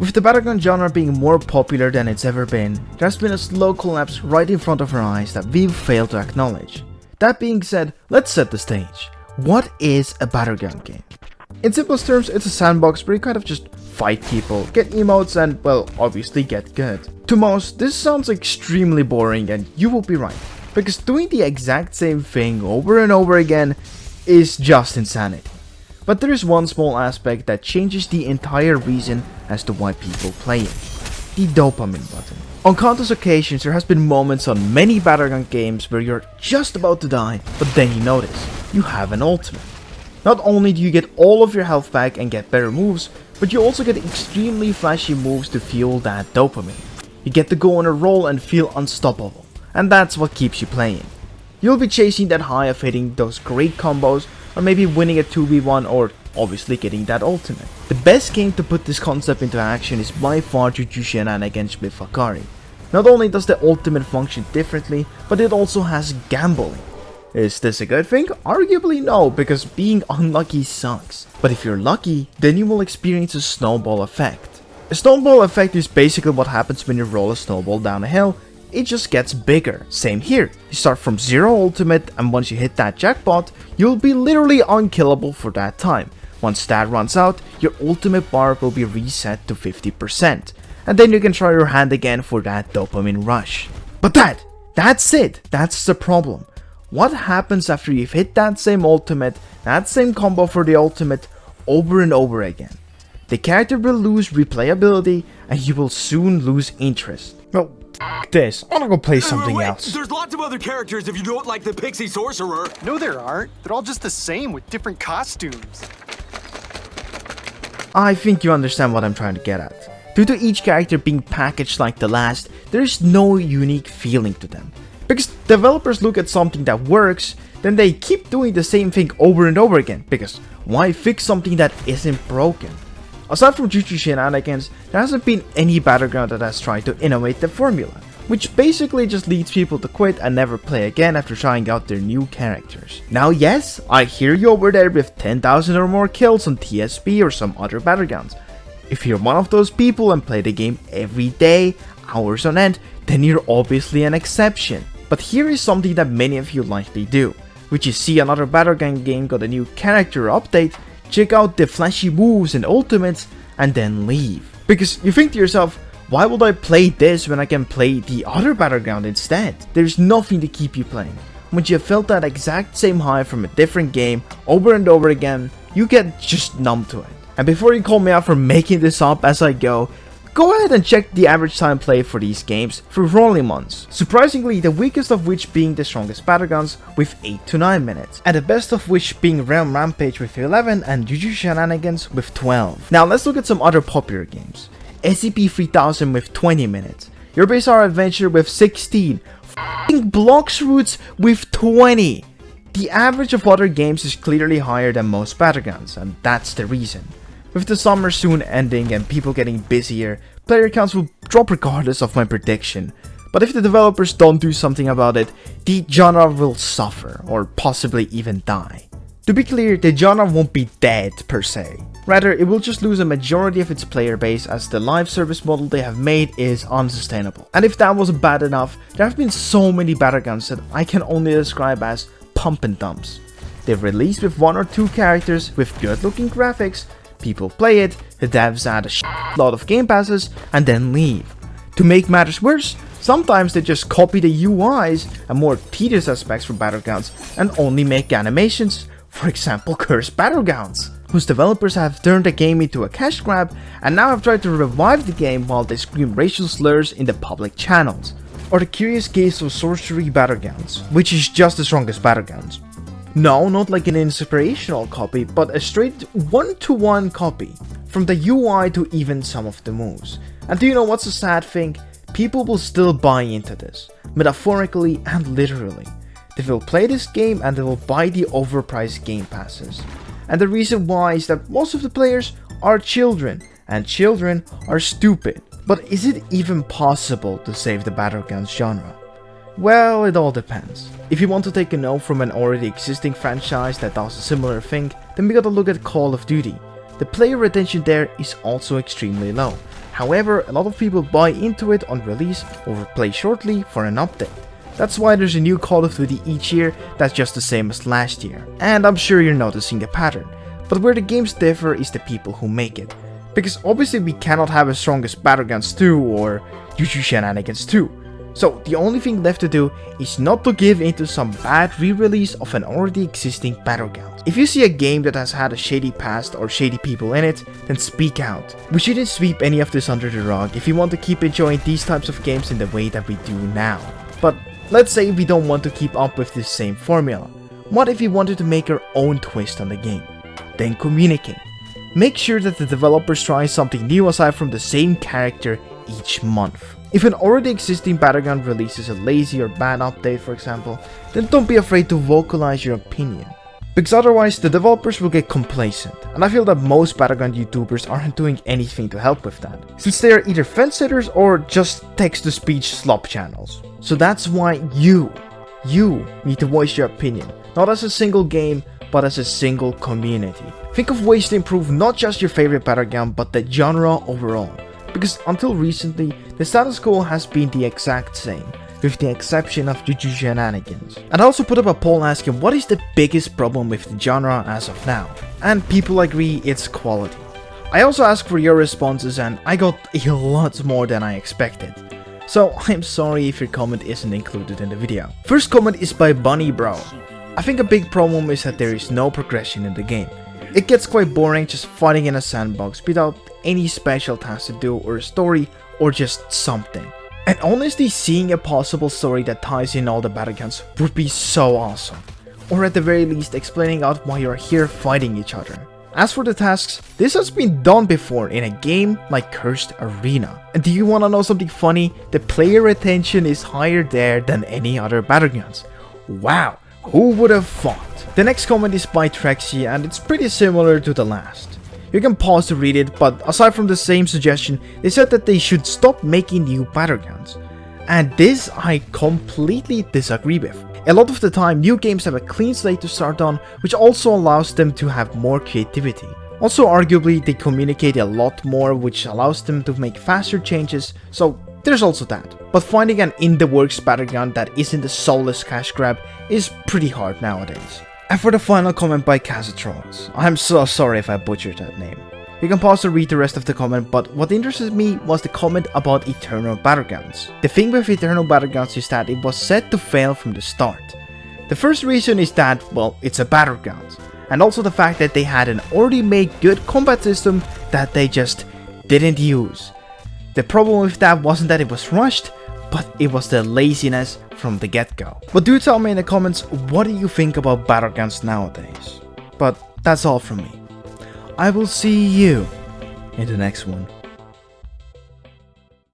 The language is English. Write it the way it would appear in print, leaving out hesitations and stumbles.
With the Battleground genre being more popular than it's ever been, there's been a slow collapse right in front of our eyes that we've failed to acknowledge. That being said, let's set the stage. What is a Battleground game? In simplest terms, it's a sandbox where you kind of just fight people, get emotes, and, well, obviously get good. To most, this sounds extremely boring, and you will be right, because doing the exact same thing over and over again is just insanity. But there is one small aspect that changes the entire reason as to why people play it. The dopamine button. On countless occasions, there has been moments on many Battleground games where you're just about to die, but then you notice you have an ultimate. Not only do you get all of your health back and get better moves, but you also get extremely flashy moves to fuel that dopamine. You get to go on a roll and feel unstoppable, and that's what keeps you playing. You'll be chasing that high of hitting those great combos, or maybe winning a 2v1, or obviously getting that ultimate. The best game to put this concept into action is by far Juju Shenanigans with Akari. Not only does the ultimate function differently, but it also has gambling. Is this a good thing? Arguably no, because being unlucky sucks. But if you're lucky, then you will experience a snowball effect. A snowball effect is basically what happens when you roll a snowball down a hill. It just gets bigger. Same here. You start from 0 ultimate, and once you hit that jackpot, you'll be literally unkillable for that time. Once that runs out, your ultimate bar will be reset to 50%. And then you can try your hand again for that dopamine rush. But that's it. That's the problem. What happens after you've hit that same ultimate, that same combo for the ultimate, over and over again? The character will lose replayability, and you will soon lose interest. Well, this. I wanna go play something else. There's lots of other characters if you don't like the Pixie Sorcerer. No, there aren't. They're all just the same with different costumes. I think you understand what I'm trying to get at. Due to each character being packaged like the last, there's no unique feeling to them. Because developers look at something that works, then they keep doing the same thing over and over again, because why fix something that isn't broken? Aside from Juju Shenanigans, there hasn't been any Battleground that has tried to innovate the formula, which basically just leads people to quit and never play again after trying out their new characters. Now yes, I hear you over there with 10,000 or more kills on TSP or some other Battlegrounds. If you're one of those people and play the game every day, hours on end, then you're obviously an exception. But here is something that many of you likely do, which is see another Battleground game got a new character update, check out the flashy moves and ultimates, and then leave. Because you think to yourself, why would I play this when I can play the other Battleground instead? There's nothing to keep you playing. Once you have felt that exact same high from a different game over and over again, you get just numb to it. And before you call me out for making this up as I go ahead and check the average time played for these games for rolling months. Surprisingly, the weakest of which being the strongest Battlegrounds with 8 to 9 minutes, and the best of which being Realm Rampage with 11 and Juju Shenanigans with 12. Now let's look at some other popular games. SCP-3000 with 20 minutes, Your Bizarre Adventure with 16, f***ing Blocks Roots with 20. The average of other games is clearly higher than most Battlegrounds, and that's the reason. With the summer soon ending and people getting busier, player counts will drop regardless of my prediction. But if the developers don't do something about it, the genre will suffer, or possibly even die. To be clear, the genre won't be dead per se. Rather, it will just lose a majority of its player base as the live service model they have made is unsustainable. And if that wasn't bad enough, there have been so many Battlegrounds that I can only describe as pump and dumps. They've released with 1 or 2 characters with good looking graphics, people play it, the devs add a lot of game passes, and then leave. To make matters worse, sometimes they just copy the UIs and more tedious aspects from Battlegrounds and only make animations, for example Cursed Battlegrounds, whose developers have turned the game into a cash grab and now have tried to revive the game while they scream racial slurs in the public channels. Or the curious case of Sorcery Battlegrounds, which is just the strongest Battlegrounds. No, not like an inspirational copy, but a straight 1-to-1 copy, from the UI to even some of the moves. And do you know what's the sad thing? People will still buy into this, metaphorically and literally. They will play this game and they will buy the overpriced game passes. And the reason why is that most of the players are children, and children are stupid. But is it even possible to save the Battlegrounds genre? Well, it all depends. If you want to take a note from an already existing franchise that does a similar thing, then we gotta look at Call of Duty. The player retention there is also extremely low, However, a lot of people buy into it on release or play shortly for an update. That's why there's a new Call of Duty each year that's just the same as last year. And I'm sure you're noticing a pattern. But where the games differ is the people who make it. Because obviously we cannot have as strong as Battlegrounds 2 or YouTube Shenanigans 2. So the only thing left to do is not to give into some bad re-release of an already existing Battleground. If you see a game that has had a shady past or shady people in it, then speak out. We shouldn't sweep any of this under the rug if we want to keep enjoying these types of games in the way that we do now. But let's say we don't want to keep up with this same formula. What if we wanted to make our own twist on the game? Then communicate. Make sure that the developers try something new aside from the same character each month. If an already existing Battleground releases a lazy or bad update, for example, then don't be afraid to vocalize your opinion. Because otherwise the developers will get complacent, and I feel that most Battleground YouTubers aren't doing anything to help with that, since they are either fence-sitters or just text-to-speech slop channels. So that's why you need to voice your opinion, not as a single game, but as a single community. Think of ways to improve not just your favorite Battleground, but the genre overall. Because until recently, the status quo has been the exact same, with the exception of YouTube Shenanigans. And I also put up a poll asking what is the biggest problem with the genre as of now, and people agree it's quality. I also asked for your responses and I got a lot more than I expected. So I'm sorry if your comment isn't included in the video. First comment is by Bunny Bro. I think a big problem is that there is no progression in the game. It gets quite boring just fighting in a sandbox without any special tasks to do or a story or just something. And honestly, seeing a possible story that ties in all the Battlegrounds would be so awesome. Or at the very least explaining out why you're here fighting each other. As for the tasks, this has been done before in a game like Cursed Arena. And do you wanna know something funny? The player retention is higher there than any other Battlegrounds. Wow, who would have thought? The next comment is by Trexie and it's pretty similar to the last. You can pause to read it, but aside from the same suggestion, they said that they should stop making new Battlegrounds. And this I completely disagree with. A lot of the time, new games have a clean slate to start on, which also allows them to have more creativity. Also, arguably, they communicate a lot more, which allows them to make faster changes, so there's also that. But finding an in-the-works Battleground that isn't a soulless cash grab is pretty hard nowadays. And for the final comment by Casatrolls, I'm so sorry if I butchered that name. You can pause to read the rest of the comment, but what interested me was the comment about Eternal Battlegrounds. The thing with Eternal Battlegrounds is that it was set to fail from the start. The first reason is that, well, it's a Battleground, and also the fact that they had an already made good combat system that they just didn't use. The problem with that wasn't that it was rushed, but it was the laziness from the get-go. But do tell me in the comments, what do you think about Battlegrounds nowadays? But that's all from me. I will see you in the next one.